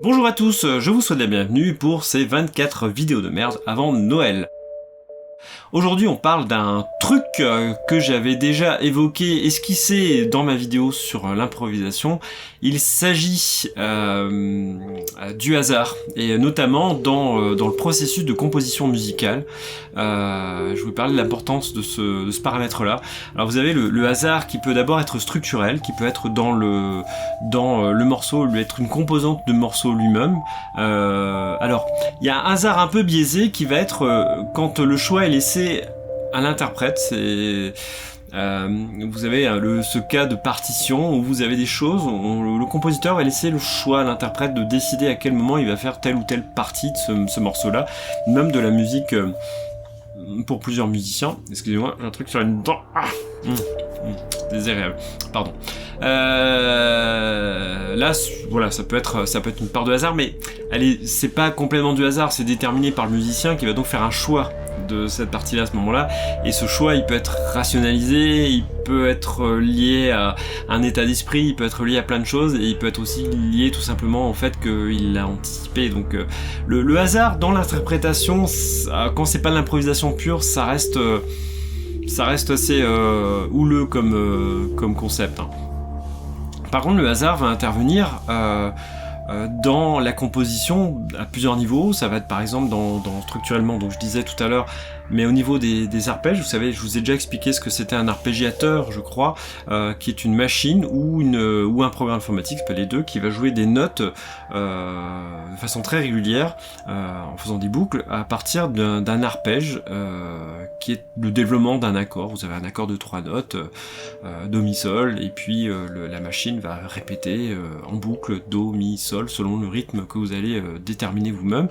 Bonjour à tous, je vous souhaite la bienvenue pour ces 24 vidéos de merde avant Noël. Aujourd'hui on parle d'un truc que j'avais déjà évoqué, esquissé dans ma vidéo sur l'improvisation. Il s'agit du hasard, et notamment dans le processus de composition musicale. Je vais parler de l'importance de ce paramètre-là. Alors vous avez le hasard qui peut d'abord être structurel, qui peut être dans le morceau, lui être une composante de morceau lui-même. Alors, il y a un hasard un peu biaisé qui va être quand le choix est laissé à l'interprète. C'est vous avez ce cas de partition où vous avez des choses, le compositeur va laisser le choix à l'interprète de décider à quel moment il va faire telle ou telle partie de ce morceau-là, même de la musique pour plusieurs musiciens. Excusez-moi, j'ai un truc sur la dent. Désagréable. Pardon. Là, voilà, ça peut être une part de hasard, mais c'est pas complètement du hasard, c'est déterminé par le musicien qui va donc faire un choix de cette partie-là à ce moment-là, et ce choix il peut être rationalisé, il peut être lié à un état d'esprit, il peut être lié à plein de choses, et il peut être aussi lié tout simplement au fait qu'il l'a anticipé. Donc le hasard dans l'interprétation, quand c'est pas de l'improvisation pure, ça reste assez houleux comme concept, hein. Par contre, le hasard va intervenir dans la composition à plusieurs niveaux. Ça va être par exemple dans structurellement, donc je disais tout à l'heure, mais au niveau des arpèges, vous savez, je vous ai déjà expliqué ce que c'était un arpégiateur, je crois, qui est une machine ou un programme informatique, c'est pas les deux, qui va jouer des notes de façon très régulière, en faisant des boucles, à partir d'un arpège, qui est le développement d'un accord. Vous avez un accord de 3 notes, Do, Mi, Sol, et puis la machine va répéter en boucle Do, Mi, Sol, selon le rythme que vous allez déterminer vous-même,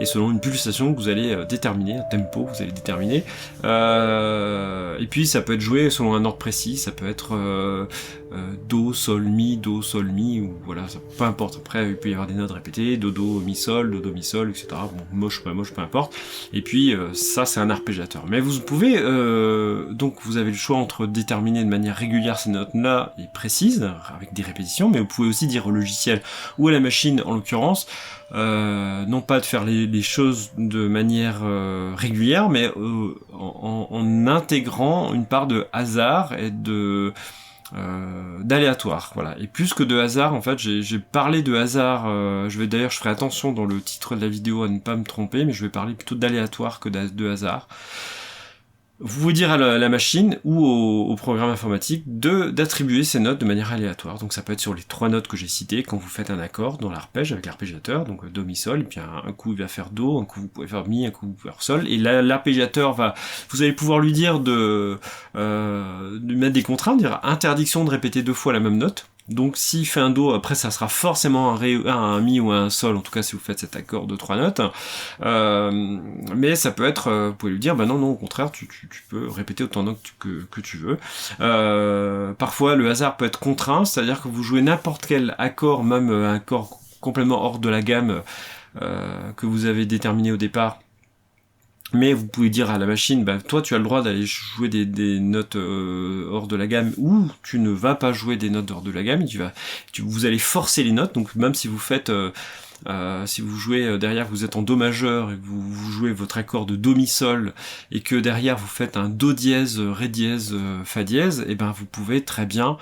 et selon une pulsation que vous allez déterminer, un tempo que vous allez déterminer. Et puis ça peut être joué selon un ordre précis, ça peut être Do, Sol, Mi, ou voilà, peu importe. Après il peut y avoir des notes répétées, Do, Mi, Sol, etc. Bon, moche, pas moche, peu importe. Et puis ça c'est un arpégiateur. Mais vous pouvez, donc vous avez le choix entre déterminer de manière régulière ces notes-là et précises, avec des répétitions, mais vous pouvez aussi dire au logiciel ou à la machine en l'occurrence, non pas de faire les choses de manière régulière, mais en intégrant une part de hasard et d'aléatoire, voilà. Et plus que de hasard, en fait, j'ai parlé de hasard, je ferai attention dans le titre de la vidéo à ne pas me tromper, mais je vais parler plutôt d'aléatoire que de hasard. Vous pouvez dire à la machine ou au programme informatique d'attribuer ces notes de manière aléatoire. Donc ça peut être sur les 3 notes que j'ai citées quand vous faites un accord dans l'arpège avec l'arpégiateur, donc Do, Mi, Sol, et puis un coup il va faire Do, un coup vous pouvez faire Mi, un coup vous pouvez faire Sol, et l'arpégiateur vous allez pouvoir lui dire de mettre des contraintes, dire interdiction de répéter 2 fois la même note. Donc s'il fait un Do, après ça sera forcément un Mi ou un Sol, en tout cas si vous faites cet accord de 3 notes. Mais ça peut être, vous pouvez lui dire, non, au contraire, tu peux répéter autant de notes que tu veux. Parfois le hasard peut être contraint, c'est-à-dire que vous jouez n'importe quel accord, même un accord complètement hors de la gamme que vous avez déterminé au départ. Mais vous pouvez dire à la machine, toi tu as le droit d'aller jouer des notes hors de la gamme, ou tu ne vas pas jouer des notes hors de la gamme, vous allez forcer les notes. Donc même si vous faites si vous jouez derrière, vous êtes en Do majeur et vous jouez votre accord de Do, Mi, Sol, et que derrière vous faites un Do dièse, Ré dièse, Fa dièse, et vous pouvez très bien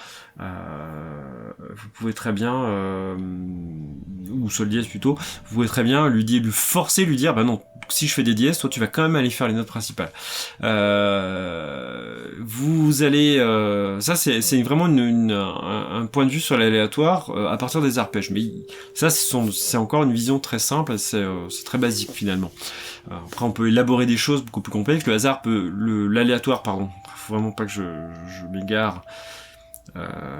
ou Sol dièse plutôt, vous pouvez très bien lui forcer, lui dire non, si je fais des dièses, toi tu vas quand même aller faire les notes principales. Vous allez ça c'est vraiment un point de vue sur l'aléatoire à partir des arpèges, mais ça c'est encore une vision très simple, c'est très basique finalement. Après on peut élaborer des choses beaucoup plus complexes. Le hasard l'aléatoire, pardon, faut vraiment pas que je m'égare.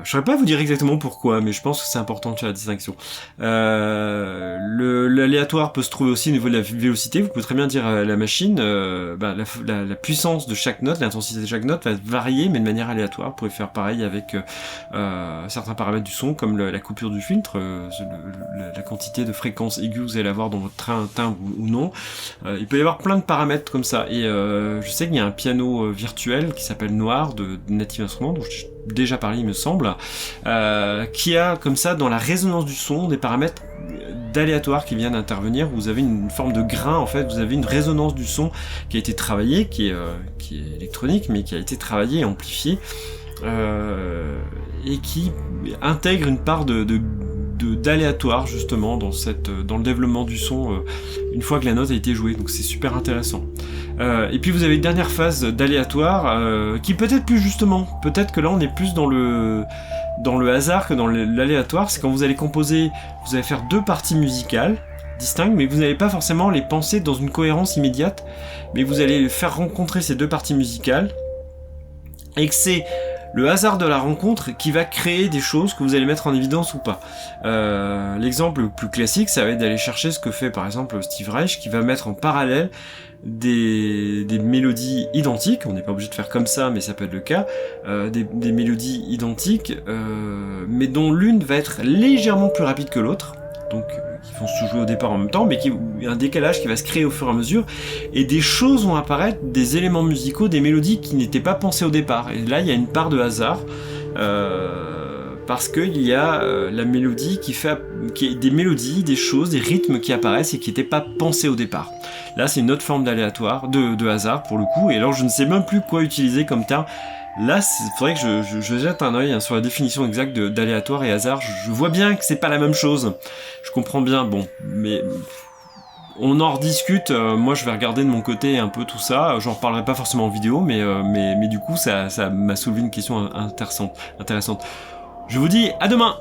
Je saurais pas vous dire exactement pourquoi, mais je pense que c'est important de faire la distinction. L'aléatoire peut se trouver aussi au niveau de la vélocité. Vous pouvez très bien dire à la machine, la puissance de chaque note, l'intensité de chaque note va varier, mais de manière aléatoire. Vous pouvez faire pareil avec certains paramètres du son, comme la coupure du filtre, la quantité de fréquence aiguë que vous allez avoir dans votre timbre ou non. Il peut y avoir plein de paramètres comme ça. Et je sais qu'il y a un piano virtuel qui s'appelle Noir de Native Instruments, dont déjà parlé il me semble, qui a comme ça dans la résonance du son des paramètres d'aléatoire qui vient d'intervenir. Vous avez une forme de grain, en fait, vous avez une résonance du son qui a été travaillée, qui est électronique, mais qui a été travaillée et amplifiée, et qui intègre une part d'aléatoire justement dans le développement du son une fois que la note a été jouée, donc c'est super intéressant. Et puis vous avez une dernière phase d'aléatoire qui peut-être plus justement, peut-être que là on est plus dans le hasard que dans l'aléatoire. C'est quand vous allez composer, vous allez faire 2 parties musicales distinctes, mais vous n'allez pas forcément les penser dans une cohérence immédiate, mais vous allez faire rencontrer ces 2 parties musicales, et que c'est le hasard de la rencontre qui va créer des choses que vous allez mettre en évidence ou pas. L'exemple le plus classique, ça va être d'aller chercher ce que fait par exemple Steve Reich, qui va mettre en parallèle des mélodies identiques, on n'est pas obligé de faire comme ça, mais ça peut être le cas, des mélodies identiques, mais dont l'une va être légèrement plus rapide que l'autre, donc qui vont se jouer au départ en même temps, mais il y a un décalage qui va se créer au fur et à mesure, et des choses vont apparaître, des éléments musicaux, des mélodies qui n'étaient pas pensées au départ, et là il y a une part de hasard, parce qu'il y a la mélodie des mélodies, des choses, des rythmes qui apparaissent et qui n'étaient pas pensés au départ. Là c'est une autre forme d'aléatoire, de hasard pour le coup, et alors je ne sais même plus quoi utiliser comme terme. Là, il faudrait que je jette un œil sur la définition exacte d'aléatoire et hasard. Je vois bien que c'est pas la même chose. Je comprends bien, bon, mais on en rediscute. Moi, je vais regarder de mon côté un peu tout ça. J'en reparlerai pas forcément en vidéo, mais du coup, ça m'a soulevé une question intéressante. Je vous dis à demain!